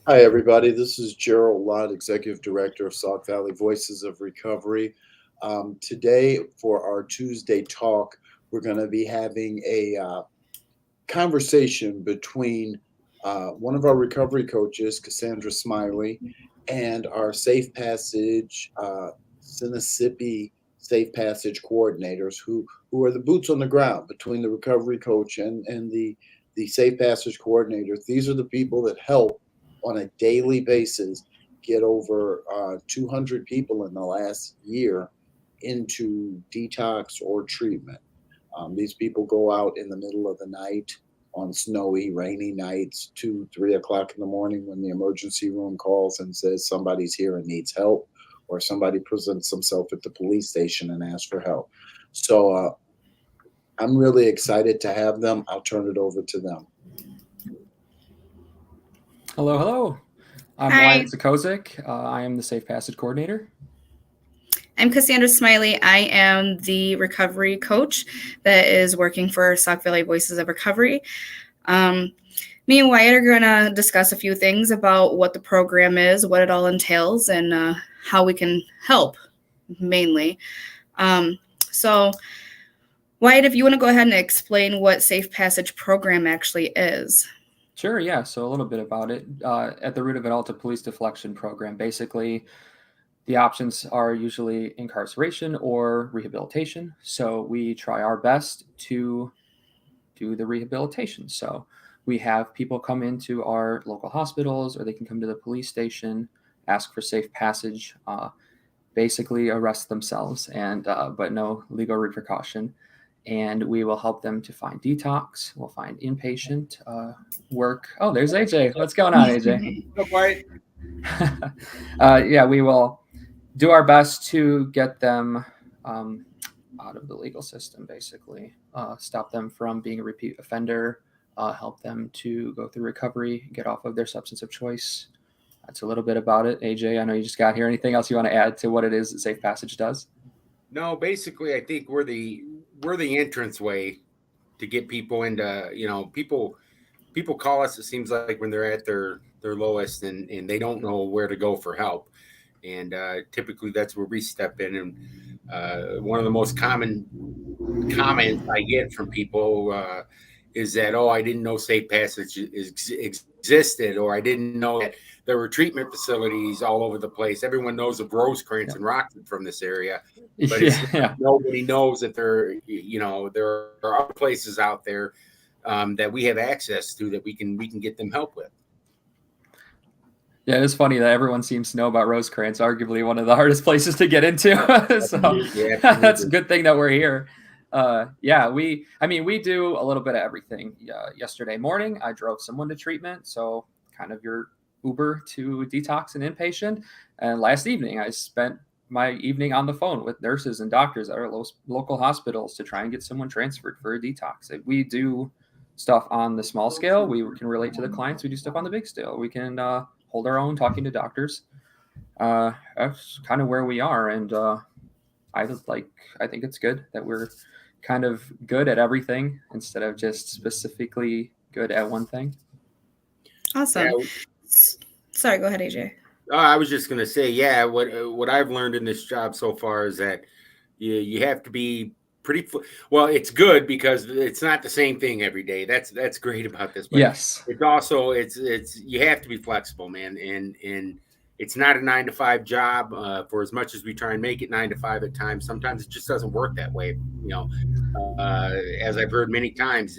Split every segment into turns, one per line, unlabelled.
Hi, everybody. This is Gerald Lott, Executive Director of Sauk Valley Voices of Recovery. Today, for our Tuesday talk, we're going to be having a conversation between one of our recovery coaches, Cassandra Smiley, and our Safe Passage, Sinnissippi Safe Passage coordinators, who are the boots on the ground between the recovery coach and the Safe Passage coordinators. These are the people that help on a daily basis get over 200 people in the last year into detox or treatment. These people go out in the middle of the night on snowy, rainy nights, 2, 3 o'clock in the morning when the emergency room calls and says somebody's here and needs help, or somebody presents themselves at the police station and asks for help. So I'm really excited to have them. I'll turn it over to them.
Hello, hello. I'm
Hi.
Wyatt Zakosek. I am the Safe Passage Coordinator.
I'm Cassandra Smiley. I am the recovery coach that is working for Sauk Valley Voices of Recovery. Me and Wyatt are going to discuss a few things about what the program is, what it all entails, and how we can help, mainly. So, Wyatt, if you want to go ahead and explain what Safe Passage program actually is.
Sure, yeah. So a little bit about it. At the root of it all, it's a police deflection program. Basically, the options are usually incarceration or rehabilitation. So we try our best to do the rehabilitation. So we have people come into our local hospitals, or they can come to the police station, ask for safe passage, basically arrest themselves, and but no legal repercussion. And we will help them to find detox. We'll find inpatient work. Oh, there's AJ. What's going on, AJ?
What's up, Wyatt?
Yeah, we will do our best to get them out of the legal system, basically. Stop them from being a repeat offender, help them to go through recovery, get off of their substance of choice. That's a little bit about it. AJ, I know you just got here. Anything else you want to add to what it is that Safe Passage does?
No, basically, I think we're the entrance way to get people into. People call us. It seems like when they're at their lowest and they don't know where to go for help, and typically that's where we step in. And one of the most common comments I get from people is that, oh, I didn't know Safe Passage existed, or I didn't know that there were treatment facilities all over the place. Everyone knows of Rosecrans and Rockford from this area, but nobody knows that there are other places out there that we have access to that we can get them help with.
Yeah, it's funny that everyone seems to know about Rosecrans, arguably one of the hardest places to get into. So that's a good thing that we're here. We do a little bit of everything. Yesterday morning, I drove someone to treatment, so kind of your Uber to detox and inpatient. And last evening, I spent my evening on the phone with nurses and doctors at our local hospitals to try and get someone transferred for a detox. We do stuff on the small scale. We can relate to the clients. We do stuff on the big scale. We can hold our own talking to doctors. That's kind of where we are. And I think it's good that we're kind of good at everything instead of just specifically good at one thing.
Awesome. Yeah. Sorry, go ahead, AJ.
I was just going to say, what I've learned in this job so far is that you have to be pretty well. It's good because it's not the same thing every day. That's great about this. But
yes,
it's also it's you have to be flexible, man, and it's not a 9-to-5 job. For as much as we try and make it 9 to 5 at times, sometimes it just doesn't work that way. As I've heard many times,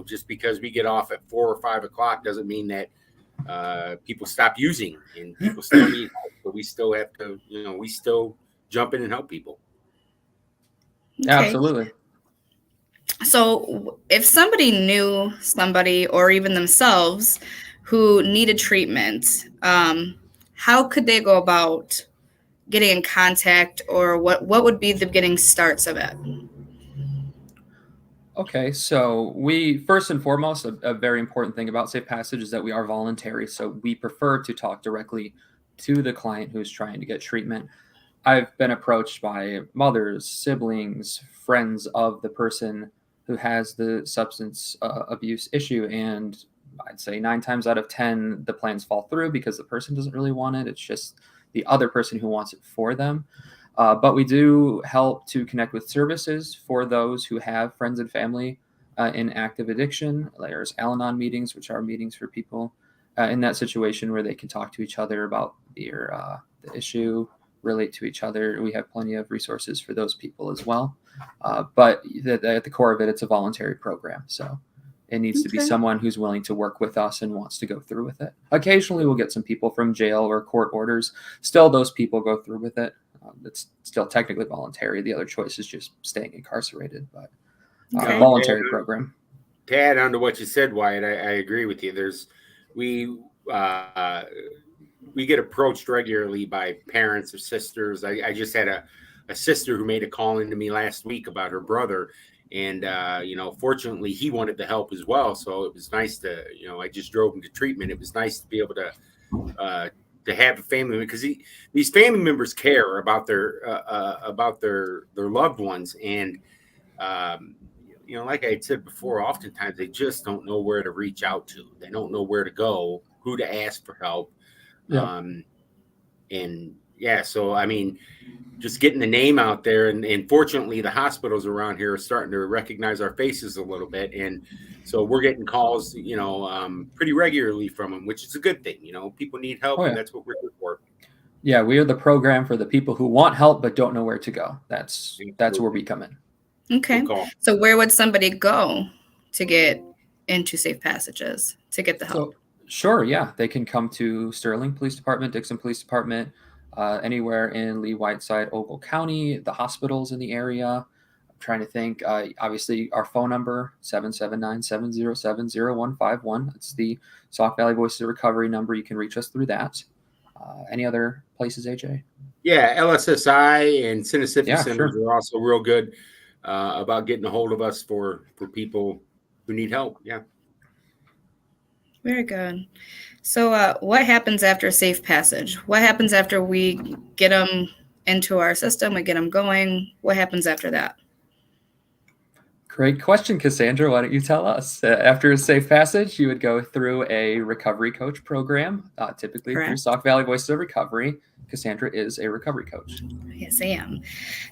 just because we get off at 4 or 5 o'clock doesn't mean that people stop using, and people still need help. But we still have to, we still jump in and help people.
Okay.
Absolutely.
So if somebody knew somebody or even themselves who needed treatment, how could they go about getting in contact, or what would be the beginning starts of it?
Okay, so we first and foremost, a very important thing about Safe Passage is that we are voluntary. So we prefer to talk directly to the client who's trying to get treatment. I've been approached by mothers, siblings, friends of the person who has the substance abuse issue, and I'd say 9 times out of 10, the plans fall through because the person doesn't really want it. It's just the other person who wants it for them. But we do help to connect with services for those who have friends and family in active addiction. There's Al-Anon meetings, which are meetings for people in that situation where they can talk to each other about the issue, relate to each other. We have plenty of resources for those people as well. But at the core of it, it's a voluntary program. So it needs to be someone who's willing to work with us and wants to go through with it. Occasionally, we'll get some people from jail or court orders. Still, those people go through with it. It's still technically voluntary. The other choice is just staying incarcerated, but voluntary program.
To add on to what you said, Wyatt, I agree with you. We get approached regularly by parents or sisters. I just had a sister who made a call into me last week about her brother. And, fortunately, he wanted to help as well. So it was nice to, I just drove him to treatment. It was nice to be able to have a family, because these family members care about their loved ones. And, like I had said before, oftentimes they just don't know where to reach out to. They don't know where to go, who to ask for help.
Yeah.
So, I mean, just getting the name out there, and fortunately the hospitals around here are starting to recognize our faces a little bit. And so we're getting calls, pretty regularly from them, which is a good thing. People need help, and that's what we're here for.
Yeah, we are the program for the people who want help but don't know where to go. That's where we come in.
Okay. So where would somebody go to get into Safe Passages to get the help?
Sure, yeah. They can come to Sterling Police Department, Dixon Police Department, anywhere in Lee, Whiteside, Ogle County, the hospitals in the area. I'm trying to think. Obviously, our phone number, 779-707-0151. That's the Sauk Valley Voices of Recovery number. You can reach us through that. Any other places, AJ?
Yeah, LSSI and Sinnissippi centers
sure.
are also real good about getting a hold of us for people who need help. Yeah.
Very good. So what happens after Safe Passage? What happens after we get them into our system, we get them going? What happens after that?
Great question, Cassandra. Why don't you tell us? After a Safe Passage, you would go through a recovery coach program, typically through Sauk Valley Voices of Recovery. Cassandra is a recovery coach.
Yes, I am.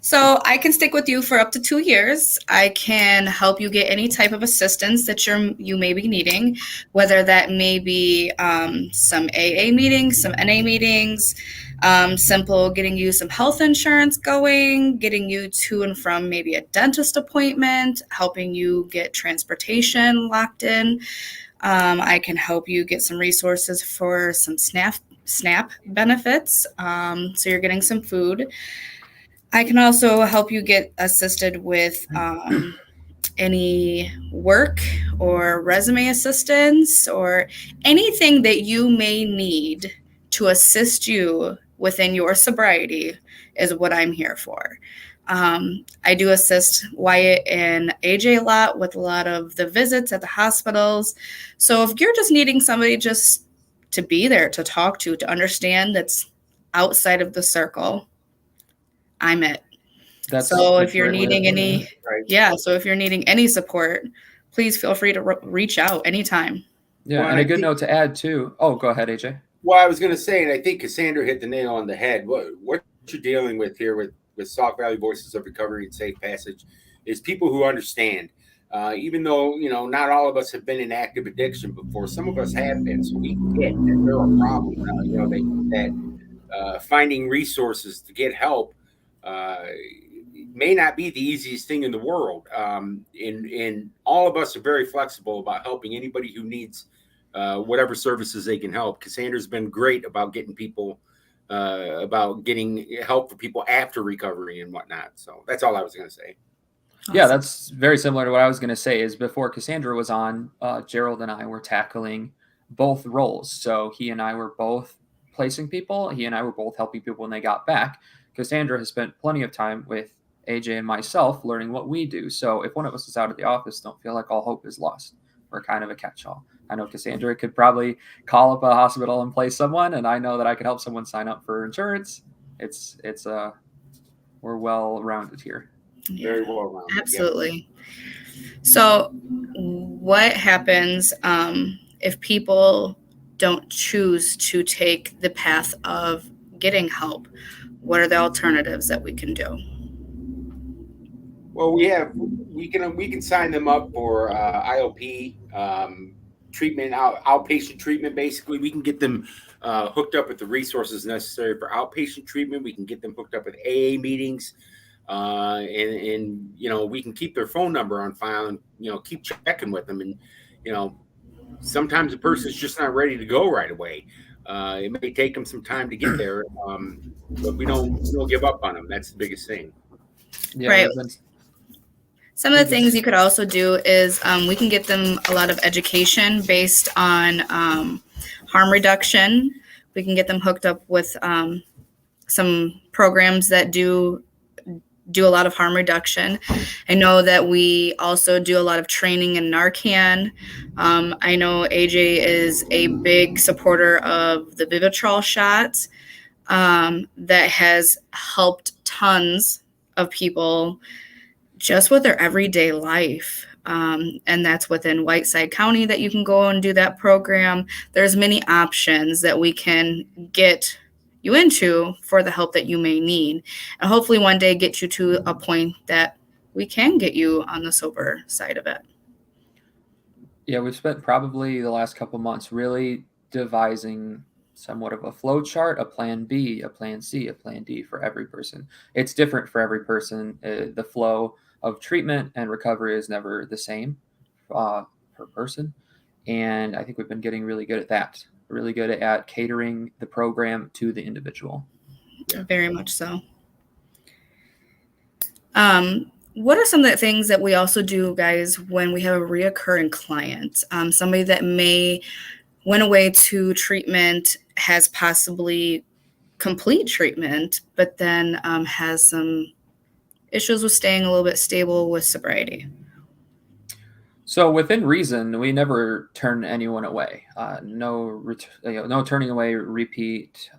So I can stick with you for up to 2 years. I can help you get any type of assistance that you may be needing, whether that may be some AA meetings, some NA meetings, simple getting you some health insurance going, getting you to and from maybe a dentist appointment, helping you get transportation locked in. I can help you get some resources for some SNAP benefits, so you're getting some food. I can also help you get assisted with any work or resume assistance or anything that you may need to assist you within your sobriety is what I'm here for. I do assist Wyatt and AJ a lot with a lot of the visits at the hospitals. So if you're just needing somebody just to be there, to talk to understand that's outside of the circle, I'm it. So if you're needing any, so if you're needing any support, please feel free to reach out anytime.
Yeah, well, and a good note to add too. Oh, go ahead, AJ.
Well, I was going to say, and I think Cassandra hit the nail on the head. What you're dealing with here with Sauk Valley Voices of Recovery and Safe Passage is people who understand. Even though, not all of us have been in active addiction before, some of us have been, so we get that there are problems. That finding resources to get help may not be the easiest thing in the world. And all of us are very flexible about helping anybody who needs whatever services they can help. Cassandra's been great about getting people, about getting help for people after recovery and whatnot. So that's all I was going to say.
Awesome. Yeah, that's very similar to what I was going to say. Is before Cassandra was on, Gerald and I were tackling both roles. So he and I were both placing people. He and I were both helping people when they got back. Cassandra has spent plenty of time with AJ and myself learning what we do. So if one of us is out of the office, don't feel like all hope is lost. We're kind of a catch-all. I know Cassandra could probably call up a hospital and place someone, and I know that I can help someone sign up for insurance. We're well-rounded here.
Very well-rounded.
Absolutely. Yeah. So what happens if people don't choose to take the path of getting help, what are the alternatives that we can do?
Well, we can sign them up for IOP treatment, outpatient treatment. Basically, we can get them hooked up with the resources necessary for outpatient treatment. We can get them hooked up with AA meetings, and we can keep their phone number on file and keep checking with them. And sometimes a person's just not ready to go right away. It may take them some time to get there, but we don't give up on them. That's the biggest thing.
Yeah,
right. Some of the things you could also do is we can get them a lot of education based on harm reduction. We can get them hooked up with some programs that do a lot of harm reduction. I know that we also do a lot of training in Narcan. I know AJ is a big supporter of the Vivitrol shot that has helped tons of people just with their everyday life. And that's within Whiteside County that you can go and do that program. There's many options that we can get you into for the help that you may need, and hopefully one day get you to a point that we can get you on the sober side of it.
Yeah, we've spent probably the last couple months really devising somewhat of a flow chart, a plan B, a plan C, a plan D for every person. It's different for every person. The flow of treatment and recovery is never the same per person. And I think we've been getting really good at that, really good at catering the program to the individual.
Very much so. What are some of the things that we also do, guys, when we have a reoccurring client, somebody that may went away to treatment, has possibly complete treatment, but then has some issues with staying a little bit stable with sobriety?
So within reason, we never turn anyone away. No turning away repeat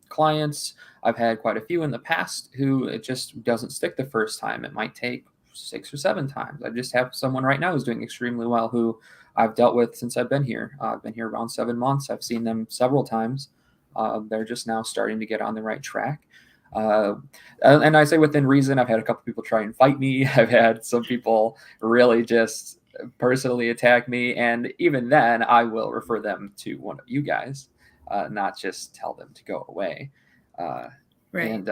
clients. I've had quite a few in the past who it just doesn't stick the first time. It might take 6 or 7 times. I just have someone right now who's doing extremely well who I've dealt with since I've been here. I've been here around 7 months. I've seen them several times. They're just now starting to get on the right track. And I say within reason, I've had a couple people try and fight me. I've had some people really just personally attack me. And even then, I will refer them to one of you guys, not just tell them to go away.
Right.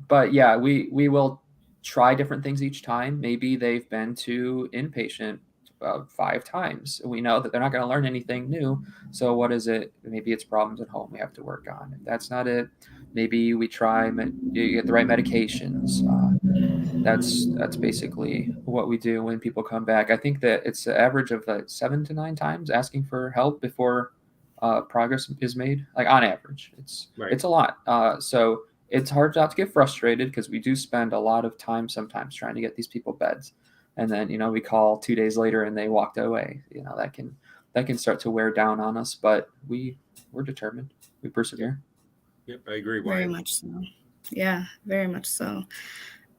But yeah, we will try different things each time. Maybe they've been to inpatient 5 times. We know that they're not going to learn anything new. So what is it? Maybe it's problems at home we have to work on. If that's not it, maybe we try you get the right medications. That's basically what we do when people come back. I think that it's an average of 7 to 9 times asking for help before progress is made. Like on average, it's a lot. So it's hard not to get frustrated because we do spend a lot of time sometimes trying to get these people beds. And then, we call 2 days later and they walked away. That can start to wear down on us, but we're determined. We persevere.
Yep, I agree.
Very much so. Yeah, very much so.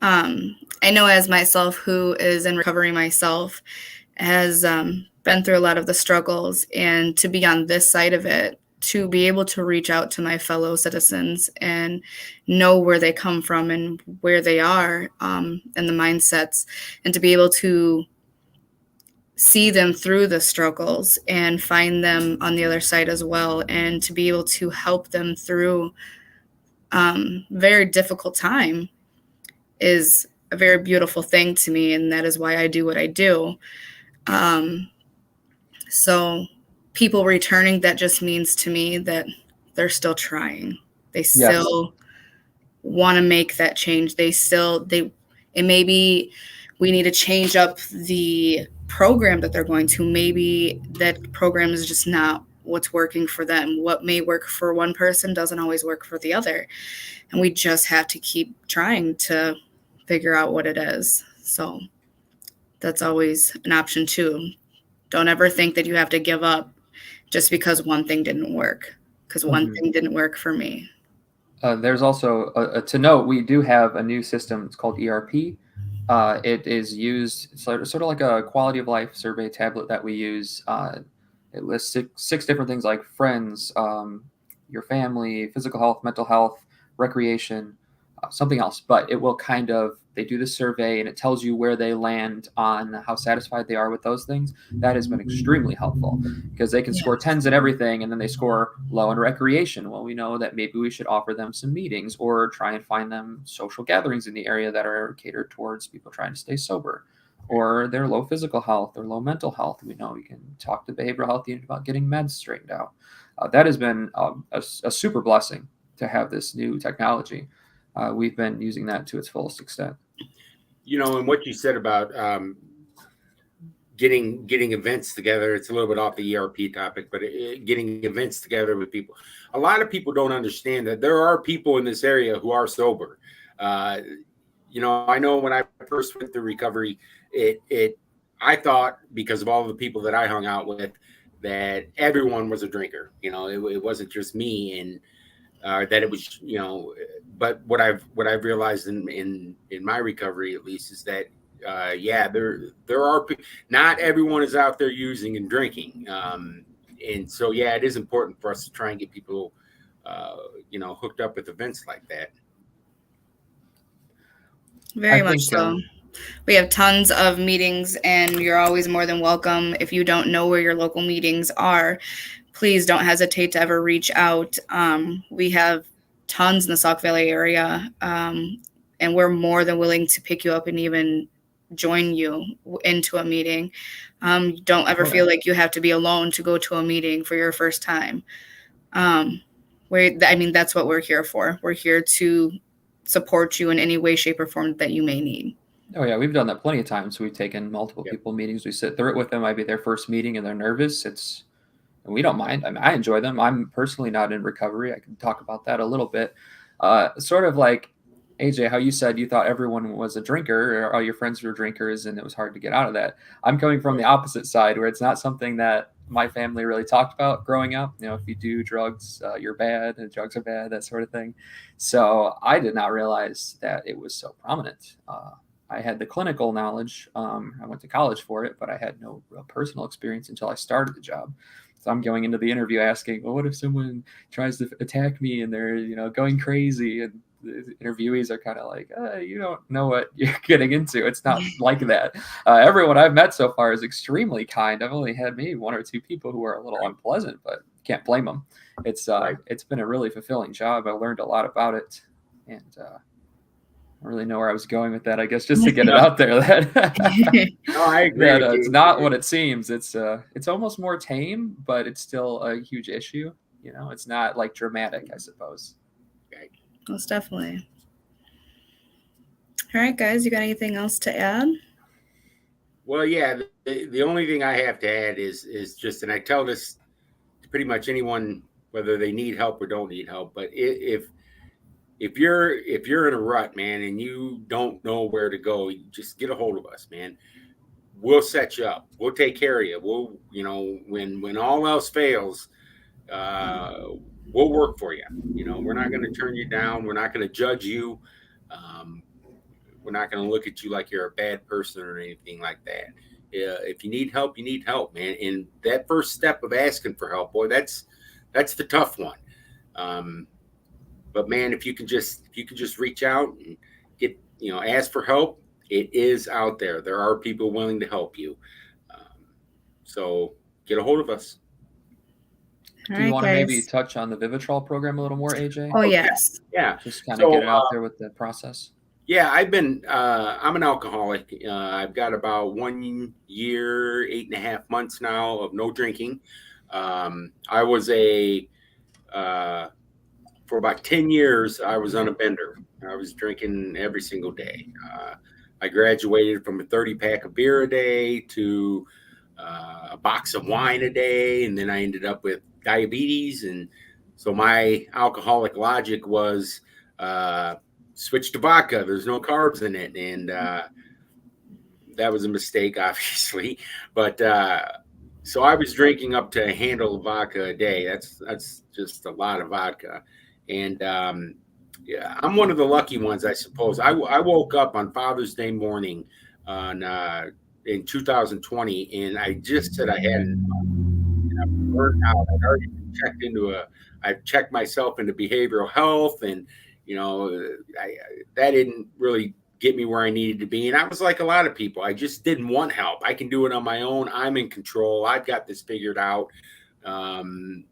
I know as myself, who is in recovery myself, has been through a lot of the struggles, and to be on this side of it, to be able to reach out to my fellow citizens and know where they come from and where they are and the mindsets, and to be able to see them through the struggles and find them on the other side as well, and to be able to help them through very difficult time is a very beautiful thing to me, and that is why I do what I do. So people returning, that just means to me that they're still trying. They still want to make that change. It may be we need to change up the program that they're going to. Maybe that program is just not what's working for them. What may work for one person doesn't always work for the other. And we just have to keep trying to figure out what it is. So that's always an option too. Don't ever think that you have to give up just because one thing didn't work, because one thing didn't work for me.
There's also to note, we do have a new system. It's called ERP. It is used sort of like a quality of life survey tablet that we use. It lists six different things like friends, your family, physical health, mental health, recreation, something else. But it will they do the survey and it tells you where they land on how satisfied they are with those things. That has been extremely helpful because they can score 10s in everything and then they score low in recreation. Well, we know that maybe we should offer them some meetings or try and find them social gatherings in the area that are catered towards people trying to stay sober. Or their low physical health or low mental health. We know we can talk to the behavioral health unit about getting meds straightened out. That has been a super blessing to have this new technology. We've been using that to its fullest extent.
And what you said about getting events together, it's a little bit off the ERP topic, but getting events together with people. A lot of people don't understand that there are people in this area who are sober. I know when I first went through recovery, I thought, because of all the people that I hung out with, that everyone was a drinker. It wasn't just me, and that it was, but what I've realized in my recovery, at least, is that there are, not everyone is out there using and drinking, and so it is important for us to try and get people hooked up with events like that.
Very much so. We have tons of meetings, and you're always more than welcome. If you don't know where your local meetings are, please don't hesitate to ever reach out. We have tons in the Sauk Valley area, and we're more than willing to pick you up and even join you into a meeting. Don't ever feel like you have to be alone to go to a meeting for your first time. That's what we're here for. We're here to support you in any way, shape, or form that you may need.
Oh yeah, we've done that plenty of times. We've taken multiple people meetings. We sit through it with them. Might be their first meeting and they're nervous. And we don't mind. I enjoy them. I'm personally not in recovery. I can talk about that a little bit. Sort of like AJ, how you said you thought everyone was a drinker or all your friends were drinkers and it was hard to get out of that. I'm coming from the opposite side where it's not something that my family really talked about growing up. If you do drugs, you're bad, and drugs are bad, that sort of thing. So I did not realize that it was so prominent. I had the clinical knowledge. I went to college for it, but I had no real personal experience until I started the job. So I'm going into the interview asking, well, what if someone tries to attack me and they're, going crazy? And the interviewees are kind of like, you don't know what you're getting into. It's not like that. Everyone I've met so far is extremely kind. I've only had maybe one or two people who are a little unpleasant, but can't blame them. It's been a really fulfilling job. I learned a lot about it, and I don't really know where I was going with that. I guess just to get it out there that
No, I agree.
It's not what it seems. It's almost more tame, but it's still a huge issue. It's not like dramatic, I suppose.
Most definitely. All right, guys, you got anything else to add?
Well, yeah, the only thing I have to add is just, and I tell this to pretty much anyone, whether they need help or don't need help, but if you're in a rut, man, and you don't know where to go, just get a hold of us, man. We'll set you up. We'll take care of you. We'll, when all else fails, we'll work for you. We're not going to turn you down. We're not going to judge you. We're not going to look at you like you're a bad person or anything like that. If you need help, you need help, man. And that first step of asking for help, boy, that's the tough one. But man, if you can just reach out and get, ask for help, it is out there. There are people willing to help you. So get a hold of us.
Do you want to maybe touch on the Vivitrol program a little more, AJ?
Oh, yes.
Yeah.
Just kind of get it out there with the process.
Yeah, I'm an alcoholic. I've got about 1 year, 8.5 months now of no drinking. I was for about 10 years, I was on a bender. I was drinking every single day. I graduated from a 30-pack of beer a day to a box of wine a day, and then I ended up with diabetes. And so my alcoholic logic was switch to vodka. There's no carbs in it. And that was a mistake, obviously. But so I was drinking up to a handle of vodka a day. That's just a lot of vodka. And yeah, I'm one of the lucky ones, I suppose. I woke up on Father's Day morning in 2020, and I just said I had enough. And I'm burnt out. I'd already I've checked myself into behavioral health, and that didn't really get me where I needed to be. And I was like a lot of people, I just didn't want help. I can do it on my own. I'm in control. I've got this figured out. And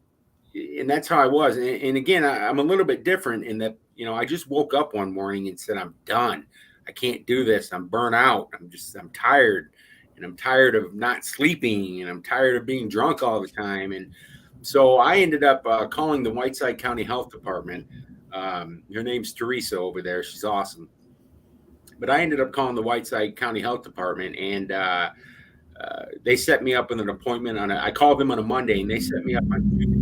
that's how I was. And again, I'm a little bit different in that, I just woke up one morning and said, I'm done. I can't do this. I'm burnt out. I'm tired, and I'm tired of not sleeping, and I'm tired of being drunk all the time. And so I ended up calling the Whiteside County Health Department. Her name's Teresa over there. She's awesome. But I ended up calling the Whiteside County Health Department, and they set me up with an appointment I called them on a Monday, and they set me up on Tuesday.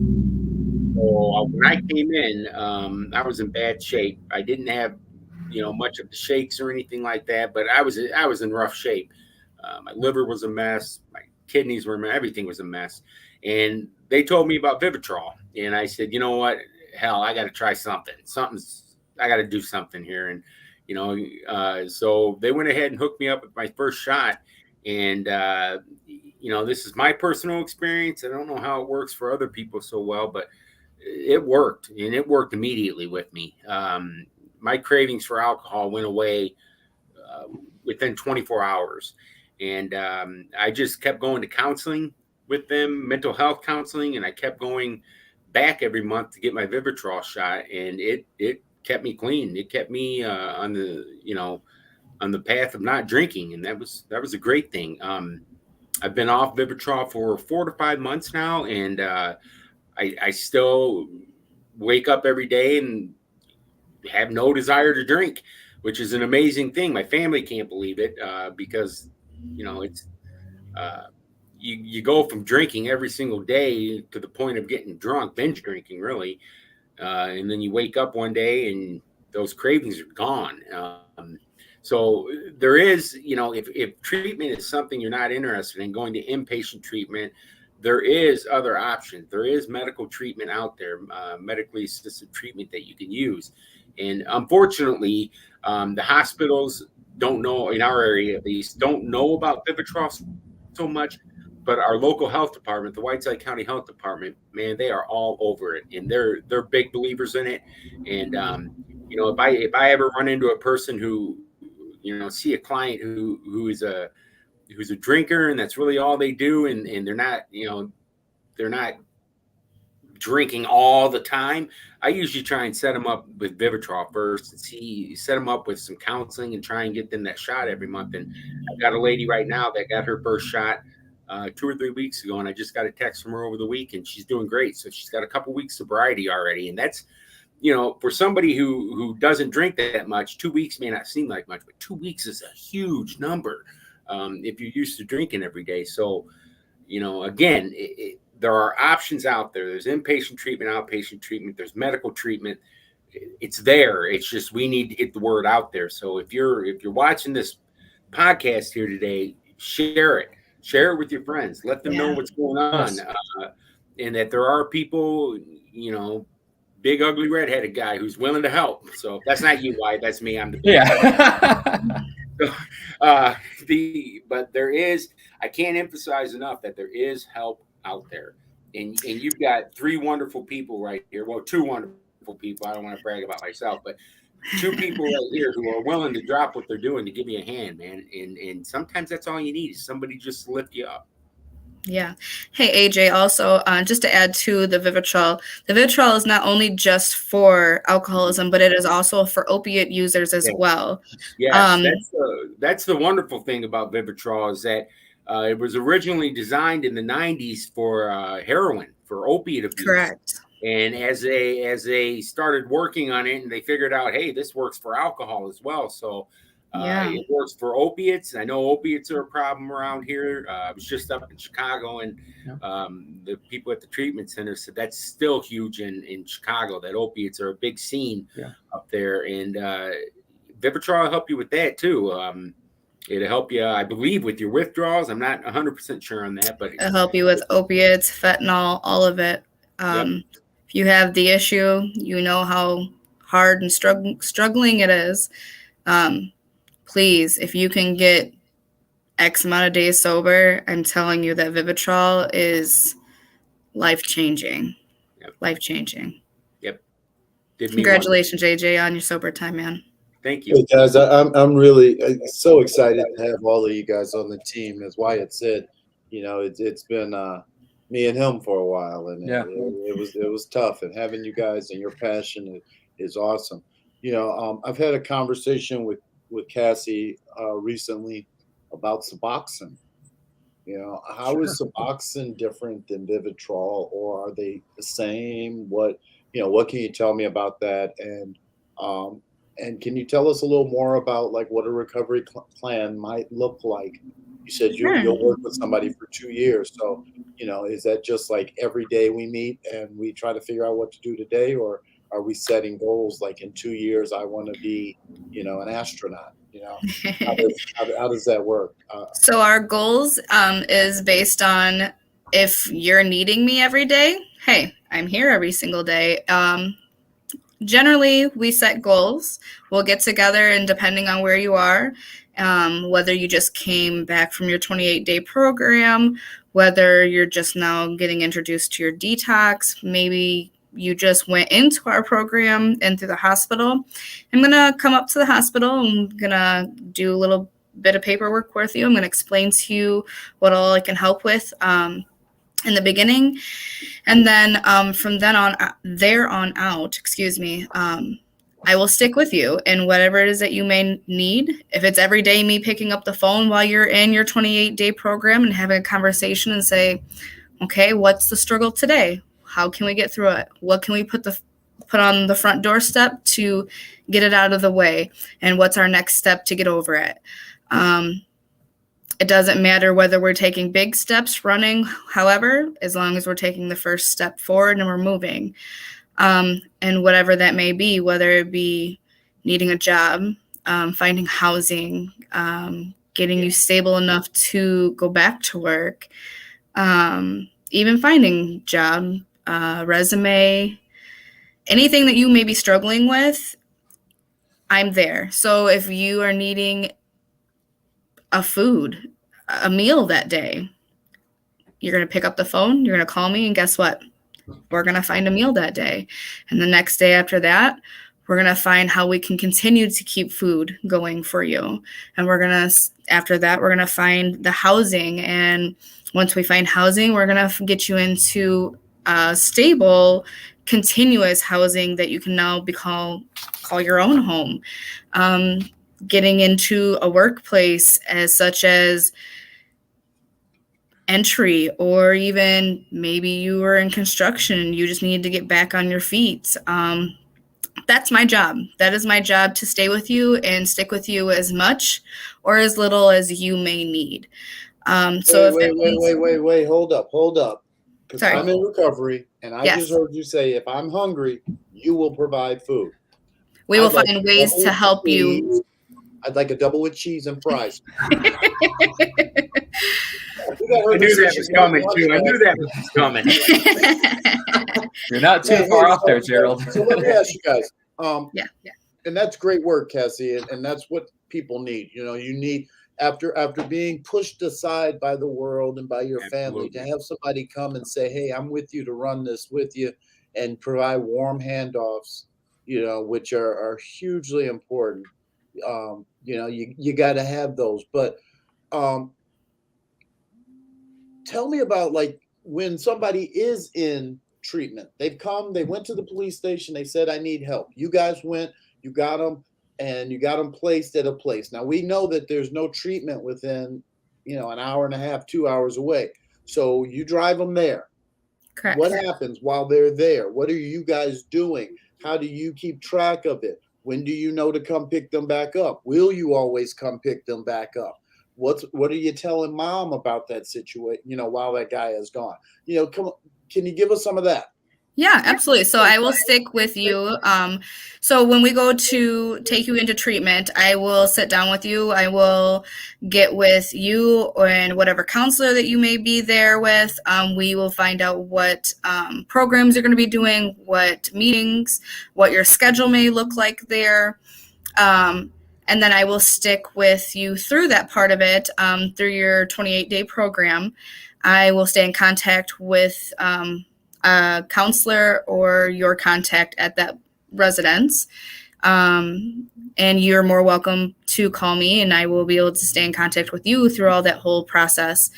So when I came in, I was in bad shape. I didn't have, much of the shakes or anything like that, but I was in rough shape. My liver was a mess. My kidneys were a mess. Everything was a mess. And they told me about Vivitrol, and I said, you know what? Hell, I got to try something. I got to do something here. And so they went ahead and hooked me up with my first shot. And, this is my personal experience. I don't know how it works for other people so well, but it worked, and it worked immediately with me. My cravings for alcohol went away within 24 hours. And I just kept going to counseling with them, mental health counseling, and I kept going back every month to get my Vivitrol shot, and it kept me clean. It kept me on the path of not drinking, and that was a great thing. I've been off Vivitrol for 4 to 5 months now, and I still wake up every day and have no desire to drink, which is an amazing thing. My family can't believe it because it's you go from drinking every single day to the point of getting drunk, binge drinking really, and then you wake up one day and those cravings are gone. So there is, if treatment is something you're not interested in, going to inpatient treatment, there is other options. There is medical treatment out there, medically assisted treatment that you can use. And unfortunately, the hospitals don't know, in our area at least, don't know about Vivitrol so much. But our local health department, the Whiteside County Health Department, man, they are all over it, and they're big believers in it. And if I ever run into a person who, see a client who's a drinker, and that's really all they do, and they're not drinking all the time, I usually try and set them up with Vivitrol first, and set them up with some counseling and try and get them that shot every month. And I've got a lady right now that got her first shot 2 or 3 weeks ago, and I just got a text from her over the week, and she's doing great. So she's got a couple weeks sobriety already, and that's, for somebody who doesn't drink that much, 2 weeks may not seem like much, but 2 weeks is a huge number if you're used to drinking every day. So, again, there are options out there. There's inpatient treatment, outpatient treatment. There's medical treatment. It's there. It's just we need to get the word out there. So if you're watching this podcast here today, share it with your friends. Let them know what's going on, and that there are people, big ugly redheaded guy who's willing to help. So if that's not you, Wyatt, that's me. I'm the but there is. I can't emphasize enough that there is help out there, and you've got 3 wonderful people right here. Well, 2 wonderful people. I don't want to brag about myself, but 2 people right here who are willing to drop what they're doing to give you a hand, man. And sometimes that's all you need is somebody just to lift you up.
Yeah. Hey, AJ, also, just to add to the Vivitrol is not only just for alcoholism, but it is also for opiate users as well.
Yes, that's the wonderful thing about Vivitrol is that it was originally designed in the 90s for heroin, for opiate abuse.
Correct.
And as they started working on it, and they figured out, hey, this works for alcohol as well. So it works for opiates. I know opiates are a problem around here. I was just up in Chicago, and the people at the treatment center said that's still huge in Chicago, that opiates are a big scene up there. And Vivitrol will help you with that too. It'll help you, I believe, with your withdrawals. I'm not 100% sure on that, but
it'll help you with opiates, fentanyl, all of it. If you have the issue, you know how hard and struggling it is. Please, if you can get X amount of days sober, I'm telling you that Vivitrol is life-changing.
Yep.
Life-changing.
Yep. Did me
Congratulations, JJ, on your sober time, man.
Thank you.
Hey guys, I'm really so excited to have all of you guys on the team. As Wyatt said, it's been me and him for a while, and
Yeah.
it was tough. And having you guys and your passion is awesome. I've had a conversation with Cassie recently about Suboxone. How is Suboxone different than Vivitrol, or are they the same? What can you tell me about that? And can you tell us a little more about like what a recovery plan might look like? You said you'll work with somebody for 2 years. So, is that just like every day we meet and we try to figure out what to do today, or are we setting goals like in 2 years, I want to be, an astronaut? How does that work?
So our goals is based on if you're needing me every day. Hey, I'm here every single day. Generally, we set goals. We'll get together, and depending on where you are, whether you just came back from your 28-day program, whether you're just now getting introduced to your detox, maybe you just went into our program and through the hospital. I'm going to come up to the hospital. I'm going to do a little bit of paperwork with you. I'm going to explain to you what all I can help with in the beginning. And then from there on out, I will stick with you in whatever it is that you may need. If it's every day me picking up the phone while you're in your 28-day program and having a conversation and say, okay, what's the struggle today? How can we get through it? What can we put on the front doorstep to get it out of the way? And what's our next step to get over it? It doesn't matter whether we're taking big steps running, however, as long as we're taking the first step forward and we're moving. And whatever that may be, whether it be needing a job, finding housing, getting you stable enough to go back to work, even finding job, resume, anything that you may be struggling with, I'm there. So if you are needing a meal that day, you're going to pick up the phone, you're going to call me, and guess what? We're going to find a meal that day. And the next day after that, we're going to find how we can continue to keep food going for you. And after that, we're going to find the housing. And once we find housing, we're going to get you into stable, continuous housing that you can now call your own home. Getting into a workplace as such as entry, or even maybe you were in construction and you just needed to get back on your feet. That's my job. That is my job, to stay with you and stick with you as much or as little as you may need.
Wait, hold up. Because
Sorry.
I'm in recovery, and I just heard you say if I'm hungry, you will provide food.
We will find ways to help you.
I'd like a double with cheese and fries.
I knew that was coming, too. I knew that was coming.
You're not too far off there, Gerald.
So let me ask you guys.
Yeah.
And that's great work, Cassie, and that's what people need. You need, after being pushed aside by the world and by your family, to have somebody come and say, hey, I'm with you to run this with you, and provide warm handoffs, which are hugely important. You got to have those. But tell me about, like, when somebody is in treatment, they went to the police station, they said, I need help. You guys went, you got them, and you got them placed at a place. Now, we know that there's no treatment within, an hour and a half, 2 hours away. So you drive them there.
Correct.
What happens while they're there? What are you guys doing? How do you keep track of it? When do you know to come pick them back up? Will you always come pick them back up? What are you telling mom about that situation, while that guy is gone? Come on, can you give us some of that?
Yeah, absolutely. So I will stick with you. So when we go to take you into treatment, I will sit down with you. I will get with you and whatever counselor that you may be there with. We will find out what programs you're going to be doing, what meetings, what your schedule may look like there. And then I will stick with you through that part of it, through your 28-day program. I will stay in contact with a counselor or your contact at that residence. And you're more welcome to call me, and I will be able to stay in contact with you through all that whole process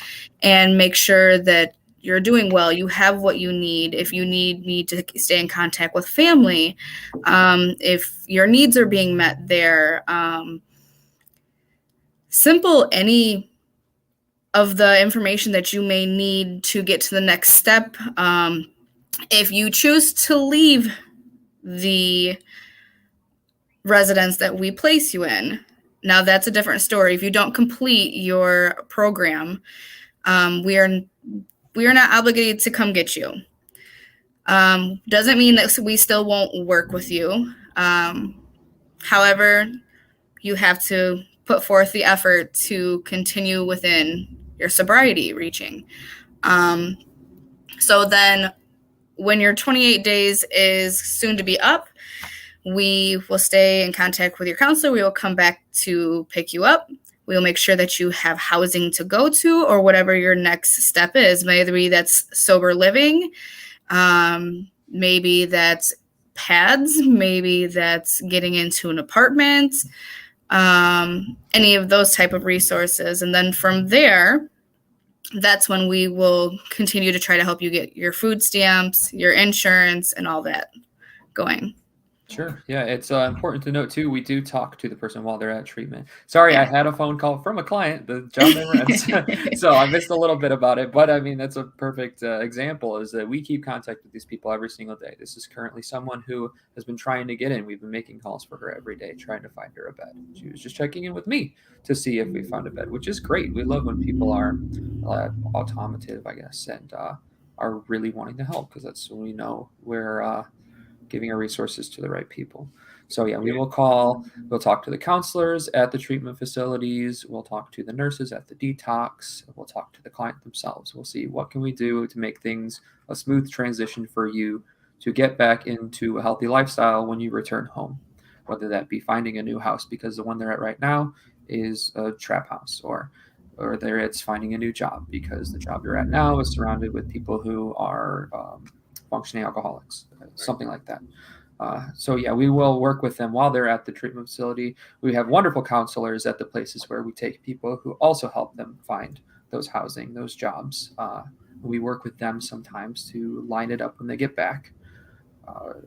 and make sure that you're doing well. You have what you need. If you need me to stay in contact with family, if your needs are being met there, simple any of the information that you may need to get to the next step. If you choose to leave the residence that we place you in, now that's a different story. If you don't complete your program, we are not obligated to come get you. Doesn't mean that we still won't work with you. However, you have to put forth the effort to continue within your sobriety reaching. So then when your 28 days is soon to be up, we will stay in contact with your counselor. We will come back to pick you up. We will make sure that you have housing to go to, or whatever your next step is. Maybe that's sober living. Maybe that's pads. Maybe that's getting into an apartment. Any of those type of resources. And then from there, that's when we will continue to try to help you get your food stamps, your insurance, and all that going.
Sure. Yeah, it's important to note too, we do talk to the person while they're at treatment. Sorry, I had a phone call from a client. The job never ends. So I missed a little bit about it. But I mean, that's a perfect example, is that we keep contact with these people every single day. This is currently someone who has been trying to get in. We've been making calls for her every day, trying to find her a bed. She was just checking in with me to see if we found a bed, which is great. We love when people are automative, I guess, and are really wanting to help, because that's when we know we're giving our resources to the right people. So yeah, we'll talk to the counselors at the treatment facilities. We'll talk to the nurses at the detox. We'll talk to the client themselves. We'll see what can we do to make things a smooth transition for you to get back into a healthy lifestyle when you return home, whether that be finding a new house because the one they're at right now is a trap house, or there it's finding a new job because the job you're at now is surrounded with people who are functioning alcoholics, something like that. So yeah, we will work with them while they're at the treatment facility. We have wonderful counselors at the places where we take people who also help them find those housing, those jobs. We work with them sometimes to line it up when they get back.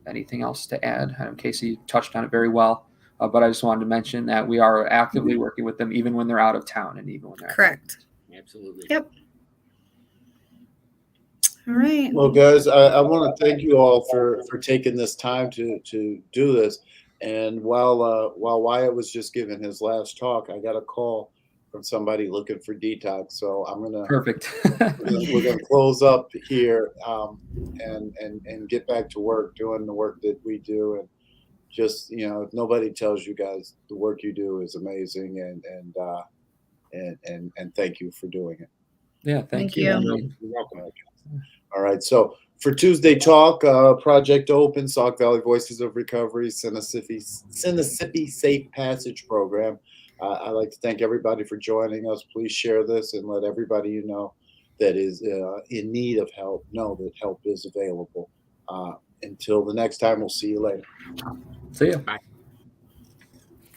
Anything else to add? I know Casey touched on it very well, but I just wanted to mention that we are actively working with them even when they're out of town and even when they're
correct.
Absolutely.
Yep. All right.
Well, guys, I want to thank you all for taking this time to do this. And while Wyatt was just giving his last talk, I got a call from somebody looking for detox. So I'm gonna
perfect.
we're gonna close up here and get back to work doing the work that we do. And just, if nobody tells you guys the work you do is amazing, and thank you for doing it.
Yeah, thank you.
you.
You're welcome.
All right. So for Tuesday Talk, Project Open, Sauk Valley Voices of Recovery, Sinnissippi Safe Passage Program. I'd like to thank everybody for joining us. Please share this and let everybody you know that is in need of help know that help is available. Until the next time, we'll see you later.
See ya.
Bye.